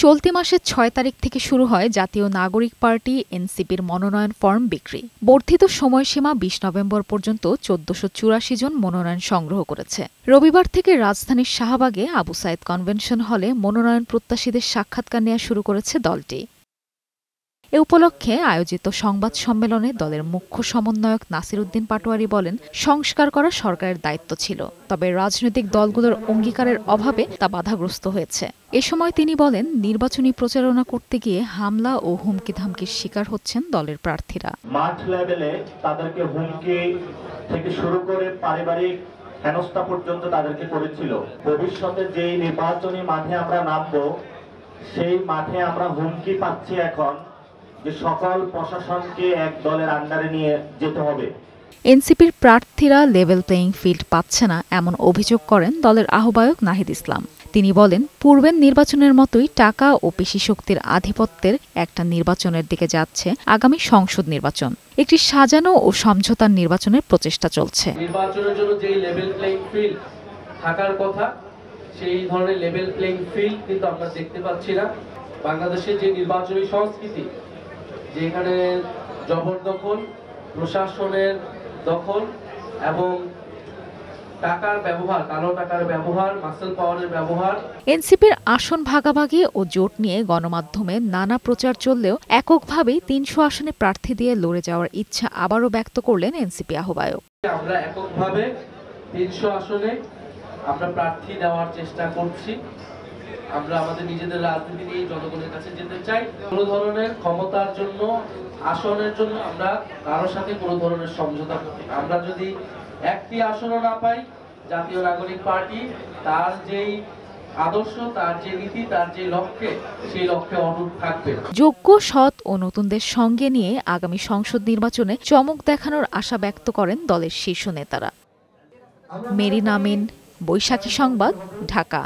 চলতি মাসের ৬ তারিখ থেকে শুরু হয় জাতীয় নাগরিক পার্টি এনসিপির মনোনয়ন ফরম বিক্রি। বর্ধিত সময়সীমা ২০ নভেম্বর পর্যন্ত ১৪৮৪ জন মনোনয়ন সংগ্রহ করেছে। রবিবার থেকে রাজধানীর শাহবাগে আবু সাইদ কনভেনশন হলে মনোনয়ন প্রত্যাশীদের সাক্ষাৎকার নেওয়া শুরু করেছে দলটি। এ উপলক্ষে আয়োজিত সংবাদ সম্মেলনে দলের মুখ্য সমন্বয়ক নাসির উদ্দিন পাটোয়ারি বলেন, সংস্কার করা সরকারের দায়িত্ব ছিল, তবে রাজনৈতিক দলগুলোর অঙ্গীকারের অভাবে তা বাধাগ্রস্ত হয়েছে। এ সময় তিনি বলেন, নির্বাচনী প্রচারণা করতে গিয়ে হামলা ও হুমকি ধামকির শিকার হচ্ছেন দলের প্রার্থীরা। মাঠ লেভেলে তাদেরকে হুমকি থেকে শুরু করে পারিবারিক হেনস্থা পর্যন্ত তাদেরকে করেছিল। ভবিষ্যতে যেই নির্বাচনী মাঠে আমরা নামবো, সেই মাঠে আমরা হুমকি পাচ্ছি এখন যে সকল প্রশাসনকে এক দলের আন্ডারে নিয়ে যেতে হবে। এনসিপির প্রার্থীরা লেভেল প্লেয়িং ফিল্ড পাচ্ছে না এমন অভিযোগ করেন দলের আহ্বায়ক নাহিদ ইসলাম। তিনি বলেন, পূর্বের নির্বাচনের মতোই টাকা ও পেশি শক্তির আধিপত্যের একটা নির্বাচনের দিকে যাচ্ছে আগামী সংসদ নির্বাচন। একটি সাজানো ও সমঝোতার নির্বাচনের প্রচেষ্টা চলছে। নির্বাচনের জন্য যে লেভেল প্লেয়িং ফিল্ড থাকার কথা, সেই ধরনের লেভেল প্লেয়িং ফিল্ড কিন্তু আমরা দেখতে পাচ্ছি না। বাংলাদেশের যে নির্বাচনী সংস্কৃতি, যেখানে জবরদখল, প্রশাসনের দখল এবং টাকার ব্যবহার, কালো টাকার ব্যবহার, মাসেল পাওয়ারের ব্যবহার। এনসিপির আসন ভাগাভাগি ও জোট নিয়ে গণমাধ্যমে নানা প্রচার চললেও এককভাবেই ৩০০ আসনে প্রার্থী দিয়ে লড়ে যাওয়ার ইচ্ছা আবারও ব্যক্ত করলেন এনসিপি আহ্বায়ক। আমরা এককভাবে ৩০০ আসনে আমরা প্রার্থী দেওয়ার চেষ্টা করছি। আমরা আমাদের নিজেদের রাজনীতি নিয়ে জনগণের কাছে যেতে চাই। কোনো ধরনের ক্ষমতার জন্য, আসনের জন্য আমরা কারোর সাথে কোনো ধরনের সমঝোতা করি। আমরা যদি একটি আসনও না পাই, জাতীয় নাগরিক পার্টি তার যেই আদর্শ, তার যে নীতি, তার যে লক্ষ্যে, সেই লক্ষ্যে অটুট থাকবে। যোগ্য, সৎ ও নতুনদের সঙ্গে নিয়ে আগামী সংসদ নির্বাচনে চমক দেখানোর আশা ব্যক্ত করেন দলের শীর্ষ নেতারা। মেরিন আমিন, বৈশাখী সংবাদ, ঢাকা।